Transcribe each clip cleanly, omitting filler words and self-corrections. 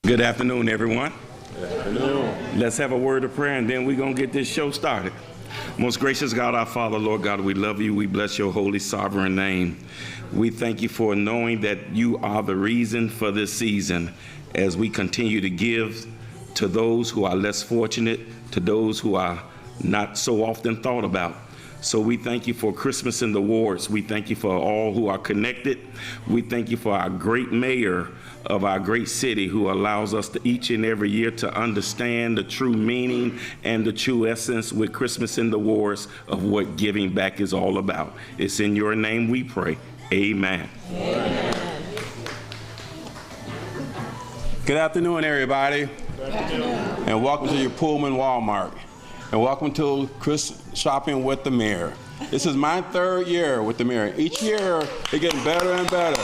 Good afternoon, everyone. Good afternoon. Let's have a word of prayer, and then we're going to get this show started. Most gracious God, our Father, Lord God, we love you. We bless your holy, sovereign name. We thank you for knowing that you are the reason for this season as we continue to give to those who are less fortunate, to those who are not so often thought about. So we thank you for Christmas in the wards. We thank you for all who are connected. We thank you for our great mayor of our great city who allows us to each and every year to understand the true meaning and the true essence with Christmas in the wards of what giving back is all about. It's in your name we pray. Amen. Amen. Good afternoon, everybody. Good afternoon. And welcome to your Pullman Walmart. And welcome to Chris Shopping with the Mayor. This is my third year with the Mayor. Each year, it's getting better and better.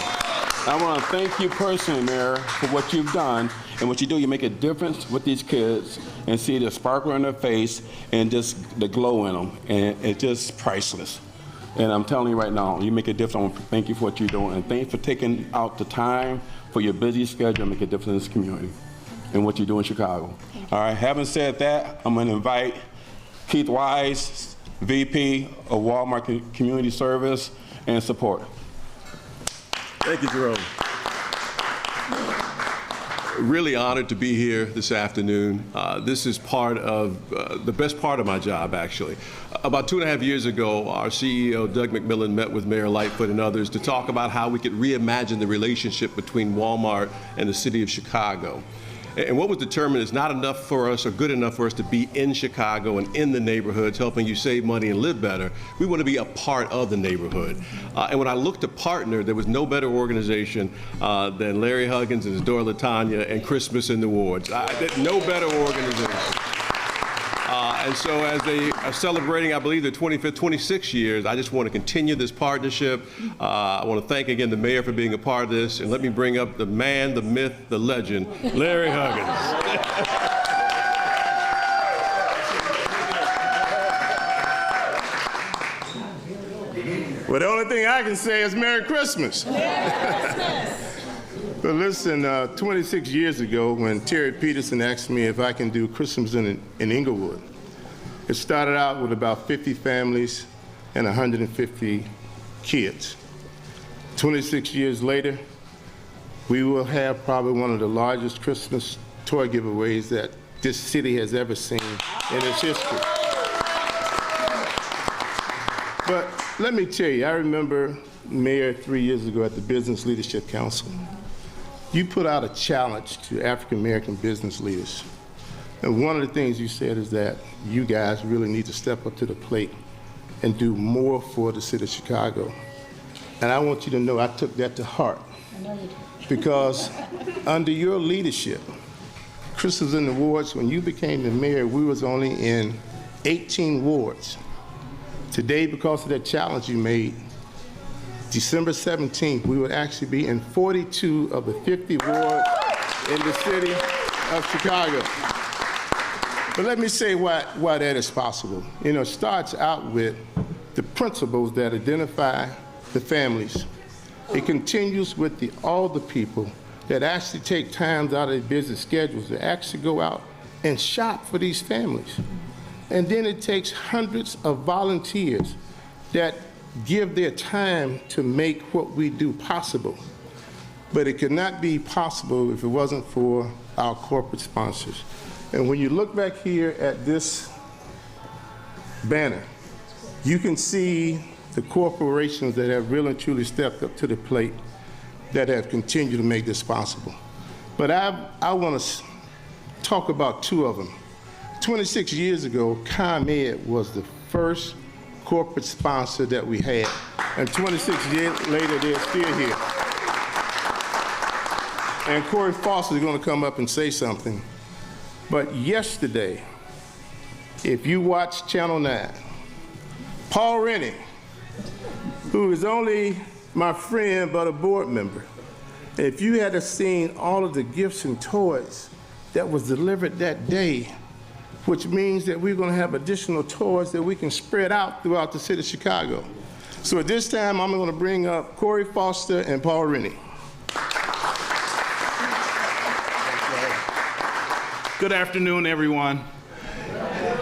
I want to thank you personally, Mayor, for what you've done. And what you do, you make a difference with these kids and see the sparkle in their face and just the glow in them. And it's just priceless. And I'm telling you right now, you make a difference. I want to thank you for what you're doing. And thanks for taking out the time for your busy schedule and make a difference in this community and what you do in Chicago. All right, having said that, I'm going to invite Keith Wise, VP of Walmart Community Service and Support. Thank you, Jerome. Really honored to be here this afternoon. This is part of the best part of my job, actually. About 2.5 years ago, our CEO, Doug McMillan, met with Mayor Lightfoot and others to talk about how we could reimagine the relationship between Walmart and the city of Chicago. And what was determined is not enough for us or good enough for us to be in Chicago and in the neighborhoods helping you save money and live better. We want to be a part of the neighborhood. And when I looked to partner, there was no better organization than Larry Huggins and his daughter LaTanya and Christmas in the Wards. No better organization. And so as they are celebrating, I believe, their 25th, 26 years, I just want to continue this partnership. I want to thank again the mayor for being a part of this. And let me bring up the man, the myth, the legend, Larry Huggins. Well, the only thing I can say is Merry Christmas. But listen, 26 years ago, when Terry Peterson asked me if I can do Christmas in Inglewood, it started out with about 50 families and 150 kids. 26 years later, we will have probably one of the largest Christmas toy giveaways that this city has ever seen in its history. But let me tell you, I remember, Mayor, 3 years ago at the Business Leadership Council, you put out a challenge to African American business leaders. And one of the things you said is that you guys really need to step up to the plate and do more for the city of Chicago. And I want you to know I took that to heart. Because under your leadership, Christmas in the wards, when you became the mayor, we was only in 18 wards. Today, because of that challenge you made, December 17th, we would actually be in 42 of the 50 wards in the city of Chicago. But let me say why that is possible. You know, it starts out with the principles that identify the families. It continues with all the people that actually take times out of their busy schedules to actually go out and shop for these families. And then it takes hundreds of volunteers that give their time to make what we do possible. But it could not be possible if it wasn't for our corporate sponsors. And when you look back here at this banner, you can see the corporations that have really and truly stepped up to the plate that have continued to make this possible. But I want to talk about two of them. 26 years ago, ComEd was the first corporate sponsor that we had. And 26 years later, they're still here. And Corey Foster is going to come up and say something. But yesterday, if you watch Channel 9, Paul Rennie, who is only my friend but a board member, if you had seen all of the gifts and toys that was delivered that day, which means that we're going to have additional toys that we can spread out throughout the city of Chicago. So at this time, I'm going to bring up Corey Foster and Paul Rennie. Good afternoon, everyone.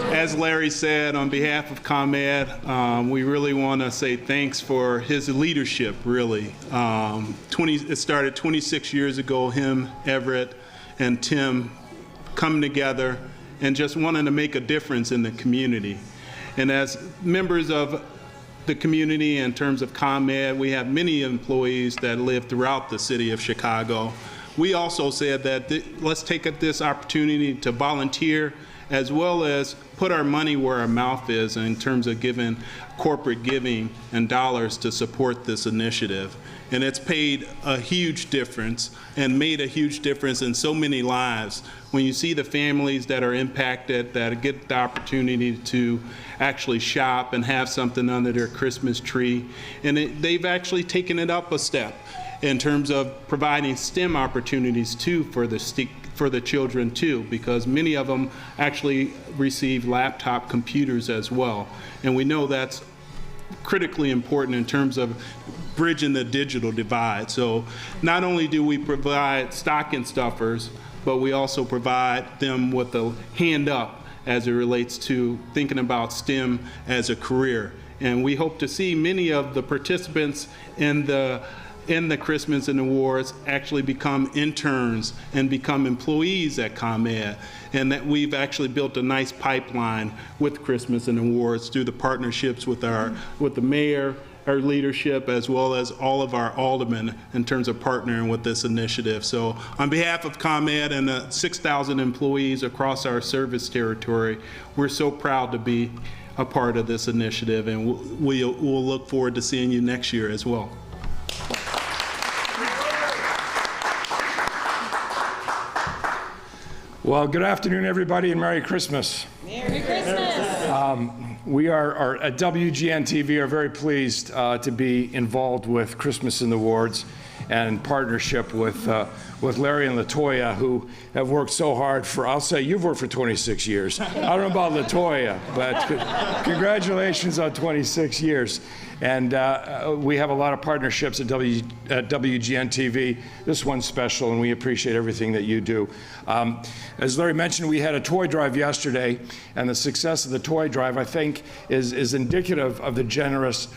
As Larry said, on behalf of ComEd, we really want to say thanks for his leadership, really. It started 26 years ago, him, Everett, and Tim coming together and just wanting to make a difference in the community. And as members of the community in terms of ComEd, we have many employees that live throughout the city of Chicago. We also said that let's take this opportunity to volunteer as well as put our money where our mouth is in terms of giving corporate giving and dollars to support this initiative. And it's paid a huge difference and made a huge difference in so many lives. When you see the families that are impacted, that get the opportunity to actually shop and have something under their Christmas tree, and they've actually taken it up a step in terms of providing STEM opportunities too for the children too, because many of them actually receive laptop computers as well. And we know that's critically important in terms of bridging the digital divide. So not only do we provide stocking stuffers, but we also provide them with a hand up as it relates to thinking about STEM as a career. And we hope to see many of the participants in the Christmas and Awards actually become interns and become employees at ComEd, and that we've actually built a nice pipeline with Christmas and Awards through the partnerships with the mayor, our leadership, as well as all of our aldermen in terms of partnering with this initiative. So on behalf of ComEd and the 6,000 employees across our service territory, we're so proud to be a part of this initiative, and we'll look forward to seeing you next year as well. Well, good afternoon, everybody, and Merry Christmas. Merry Christmas. We are at WGN TV are very pleased to be involved with Christmas in the Wards and partnership with Larry and LaToya, who have worked so hard for, I'll say you've worked for 26 years. I don't know about LaToya, but congratulations on 26 years. And we have a lot of partnerships at WGN TV. This one's special, and we appreciate everything that you do. As Larry mentioned, we had a toy drive yesterday, and the success of the toy drive, I think, is indicative of the generous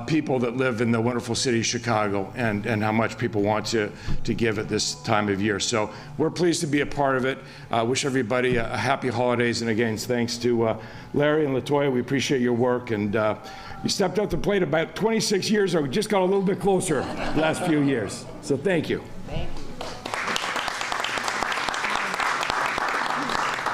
people that live in the wonderful city of Chicago, and how much people want to give at this time of year. So we're pleased to be a part of it. Wish everybody a happy holidays, and again, thanks to Larry and LaToya. We appreciate your work, and you stepped up to the plate about 26 years ago. We just got a little bit closer the last few years. So thank you. Thank you.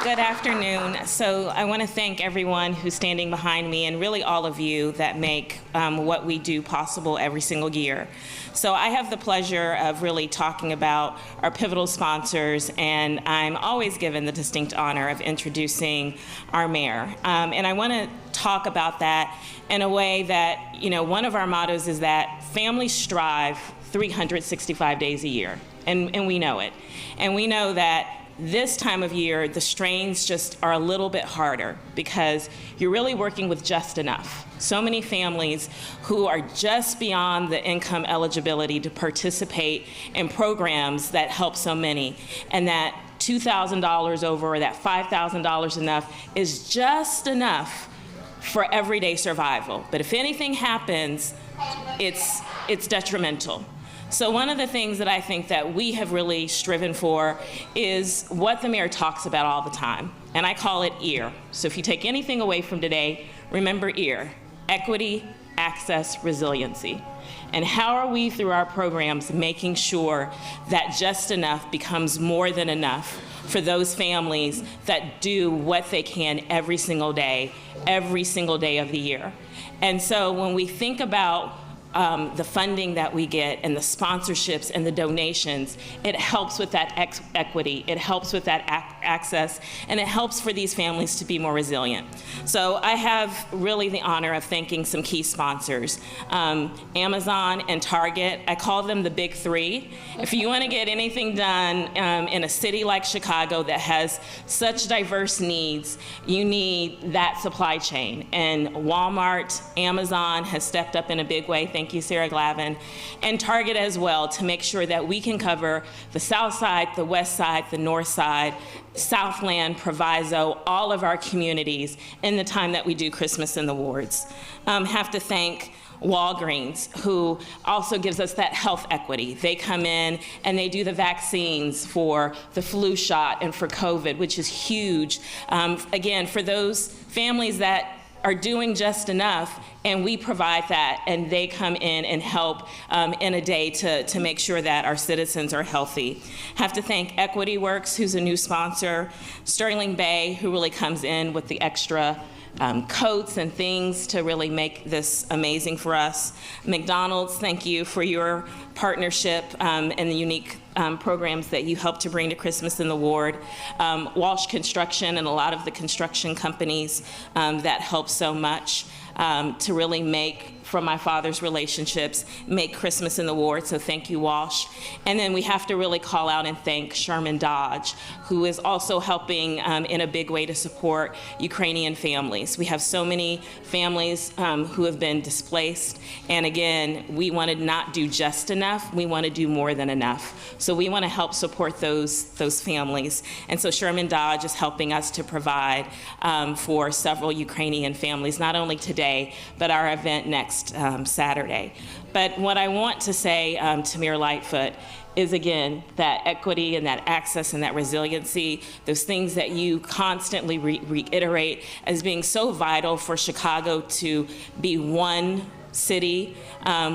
Good afternoon. So I want to thank everyone who's standing behind me, and really all of you that make what we do possible every single year. So I have the pleasure of really talking about our pivotal sponsors, and I'm always given the distinct honor of introducing our mayor. And I want to talk about that in a way that, one of our mottos is that families strive 365 days a year, and we know it. And we know that this time of year, the strains just are a little bit harder because you're really working with just enough. So many families who are just beyond the income eligibility to participate in programs that help so many, and that $2,000 over or that $5,000 enough is just enough for everyday survival. But if anything happens, it's detrimental. So one of the things that I think that we have really striven for is what the mayor talks about all the time, and I call it EAR. So if you take anything away from today, remember EAR: equity, access, resiliency. And how are we, through our programs, making sure that just enough becomes more than enough for those families that do what they can every single day of the year? And so when we think about the funding that we get and the sponsorships and the donations, it helps with that equity, it helps with that access, and it helps for these families to be more resilient. So I have really the honor of thanking some key sponsors. Amazon and Target, I call them the big three. If you want to get anything done in a city like Chicago that has such diverse needs, you need that supply chain. And Walmart, Amazon has stepped up in a big way. Thank you, Sarah Glavin, and Target as well, to make sure that we can cover the south side, the west side, the north side, Southland, Proviso, all of our communities in the time that we do Christmas in the wards. Have to thank Walgreens, who also gives us that health equity. They come in and they do the vaccines for the flu shot and for COVID, which is huge. Again, for those families that are doing just enough, and we provide that, and they come in and help in a day to make sure that our citizens are healthy. Have to thank Equity Works, who's a new sponsor, Sterling Bay, who really comes in with the extra coats and things to really make this amazing for us. McDonald's, thank you for your partnership and the unique programs that you help to bring to Christmas in the ward. Walsh Construction and a lot of the construction companies that help so much to really make, from my father's relationships, make Christmas in the ward, so thank you, Walsh. And then we have to really call out and thank Sherman Dodge, who is also helping in a big way to support Ukrainian families. We have so many families who have been displaced, and again, we want to not do just enough, we want to do more than enough. So we want to help support those families. And so Sherman Dodge is helping us to provide for several Ukrainian families, not only today, but our event next Saturday. But what I want to say to Mayor Lightfoot is, again, that equity and that access and that resiliency, those things that you constantly reiterate as being so vital for Chicago to be one city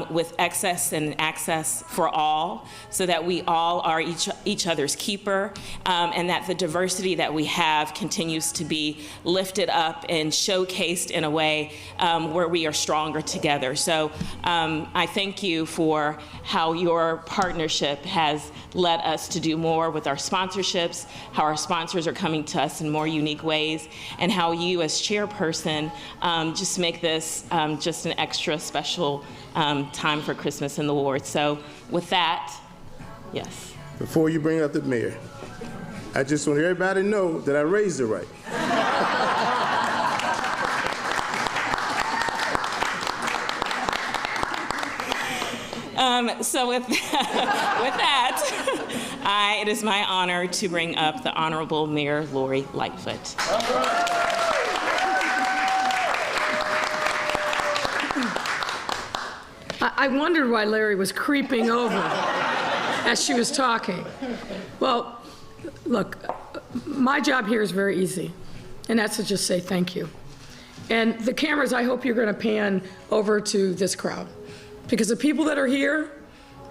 with excess and access for all, so that we all are each other's keeper, and that the diversity that we have continues to be lifted up and showcased in a way where we are stronger together. So I thank you for how your partnership has led us to do more with our sponsorships, how our sponsors are coming to us in more unique ways, and how you as chairperson just make this just an extra special time for Christmas in the ward. So with that, yes. Before you bring up the mayor, I just want everybody to know that I raised it right. So with that, it is my honor to bring up the Honorable Mayor Lori Lightfoot. I wondered why Larry was creeping over as she was talking. Well, look, my job here is very easy, and that's to just say thank you. And the cameras, I hope you're going to pan over to this crowd, because the people that are here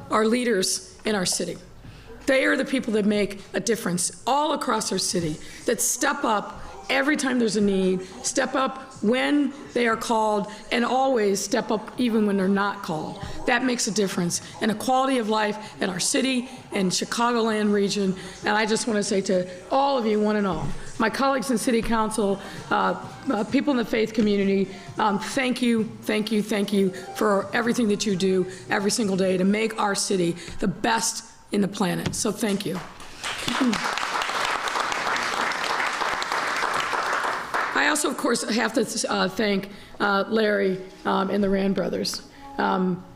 are leaders in our city. They are the people that make a difference all across our city, that step up every time there's a need, step up when they are called, and always step up even when they're not called. That makes a difference in a quality of life in our city and Chicagoland region. And I just want to say to all of you, one and all, my colleagues in City Council, people in the faith community, thank you, thank you, thank you for everything that you do every single day to make our city the best in the planet. So thank you. I also, of course, have to thank Larry and the Rand brothers.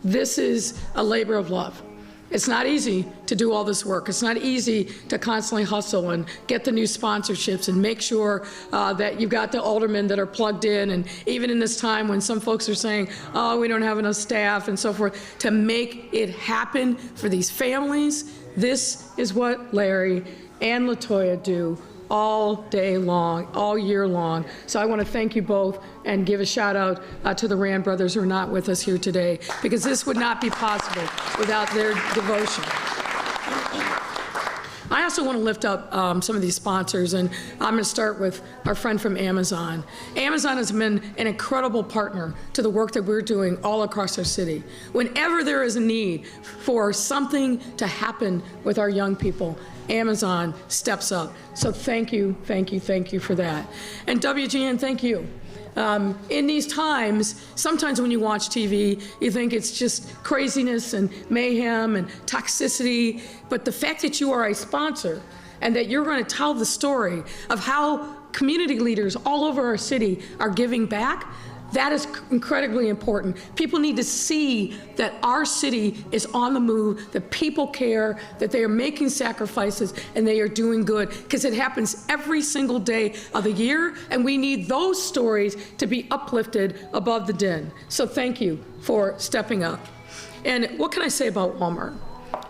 This is a labor of love. It's not easy to do all this work. It's not easy to constantly hustle and get the new sponsorships and make sure that you've got the aldermen that are plugged in, and even in this time when some folks are saying, oh, we don't have enough staff and so forth, to make it happen for these families. This is what Larry and LaToya do all day long, all year long. So I want to thank you both and give a shout out to the Rand brothers who are not with us here today, because this would not be possible without their devotion. I also want to lift up some of these sponsors, and I'm going to start with our friend from Amazon. Amazon has been an incredible partner to the work that we're doing all across our city. Whenever there is a need for something to happen with our young people, Amazon steps up. So thank you, thank you, thank you for that. And WGN, thank you. In these times, sometimes when you watch TV, you think it's just craziness and mayhem and toxicity, but the fact that you are a sponsor and that you're going to tell the story of how community leaders all over our city are giving back, That is incredibly important. People need to see that our city is on the move, that people care, that they are making sacrifices, and they are doing good, because it happens every single day of the year, and we need those stories to be uplifted above the din. So thank you for stepping up. And what can I say about Walmart?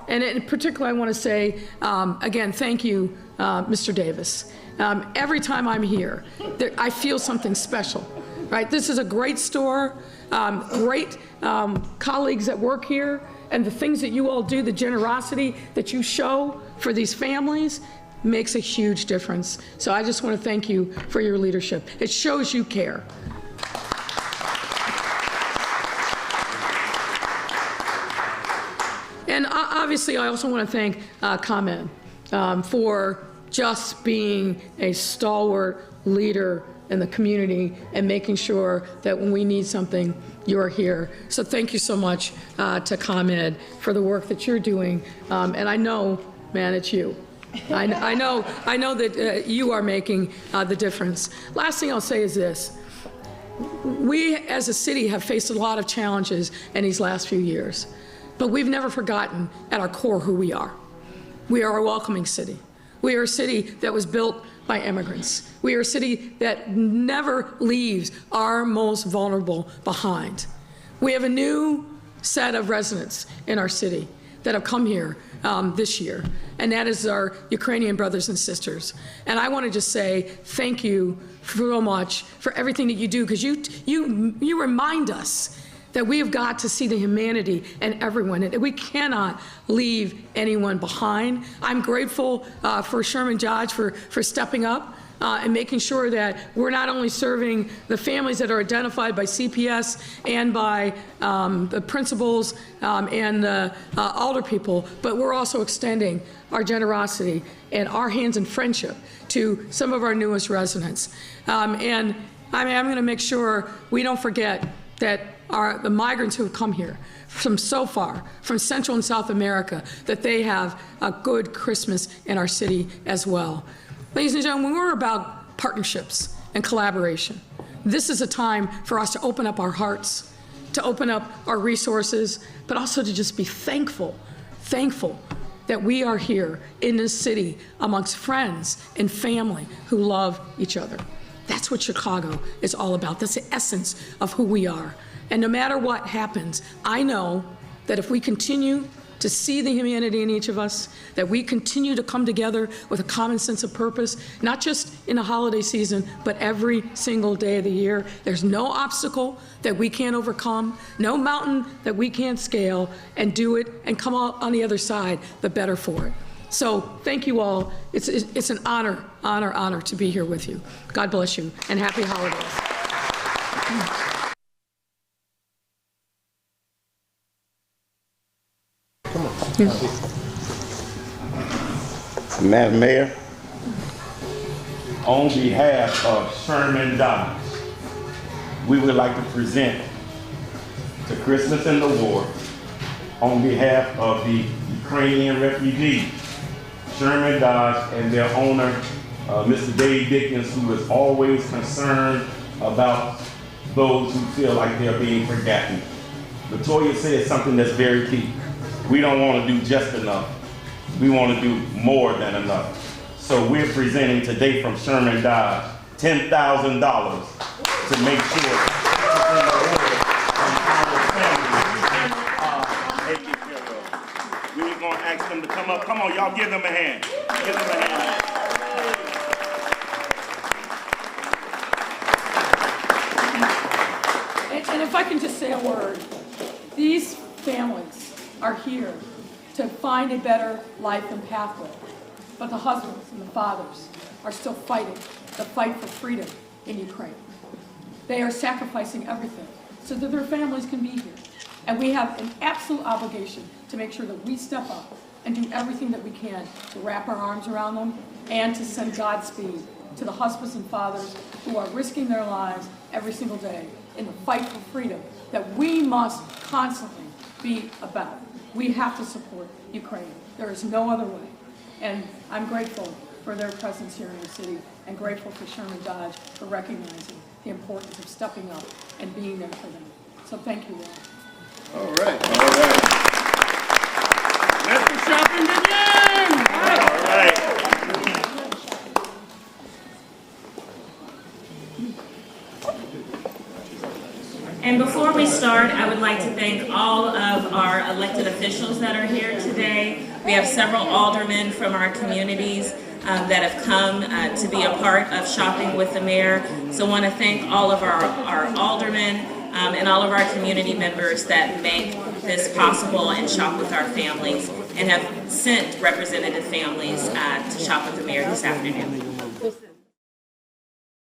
And in particular, I want to say, again, thank you, Mr. Davis. Every time I'm here, I feel something special. Right, this is a great store, great colleagues that work here, and the things that you all do, the generosity that you show for these families makes a huge difference. So I just want to thank you for your leadership. It shows you care. And obviously, I also want to thank ComEd for just being a stalwart leader in the community and making sure that when we need something, you're here. So thank you so much to ComEd for the work that you're doing. And I know, man, it's you. I know that you are making the difference. Last thing I'll say is this. We as a city have faced a lot of challenges in these last few years, but we've never forgotten at our core who we are. We are a welcoming city. We are a city that was built by immigrants. We are a city that never leaves our most vulnerable behind. We have a new set of residents in our city that have come here this year, and that is our Ukrainian brothers and sisters. And I want to just say thank you so much for everything that you do, because you remind us that we have got to see the humanity in everyone, and we cannot leave anyone behind. I'm grateful for Sherman Dodge for stepping up and making sure that we're not only serving the families that are identified by CPS and by the principals and the older people, but we're also extending our generosity and our hands in friendship to some of our newest residents. And I'm going to make sure we don't forget that the migrants who have come here from so far, from Central and South America, that they have a good Christmas in our city as well. Ladies and gentlemen, we're about partnerships and collaboration. This is a time for us to open up our hearts, to open up our resources, but also to just be thankful that we are here in this city amongst friends and family who love each other. That's what Chicago is all about. That's the essence of who we are. And no matter what happens, I know that if we continue to see the humanity in each of us, that we continue to come together with a common sense of purpose, not just in the holiday season, but every single day of the year. There's no obstacle that we can't overcome, no mountain that we can't scale, and do it and come out on the other side, the better for it. So thank you all. It's an honor to be here with you. God bless you, and happy holidays. Madam Mayor, on behalf of Sherman Dodge, we would like to present to Christmas in the War, on behalf of the Ukrainian refugees, Sherman Dodge and their owner, Mr. Dave Dickens, who is always concerned about those who feel like they're being forgotten. Latoya said something that's very key. We don't want to do just enough. We want to do more than enough. So we're presenting today from Sherman Dodge $10,000 to make sure we're going to ask them to come up. Come on, y'all, give them a hand. Give them a hand. And if I can just say a word, these families are here to find a better life and pathway. But the husbands and the fathers are still fighting the fight for freedom in Ukraine. They are sacrificing everything so that their families can be here. And we have an absolute obligation to make sure that we step up and do everything that we can to wrap our arms around them and to send Godspeed to the husbands and fathers who are risking their lives every single day in the fight for freedom that we must constantly be about. We have to support Ukraine. There is no other way. And I'm grateful for their presence here in the city and grateful for Sherman Dodge for recognizing the importance of stepping up and being there for them. So thank you all. All right, all right. Let the shopping begin! All right. And before we start, I would like to thank all of our elected officials that are here today. We have several aldermen from our communities that have come to be a part of Shopping with the Mayor. So I want to thank all of our aldermen and all of our community members that make this possible and shop with our families and have sent representative families to shop with the Mayor this afternoon.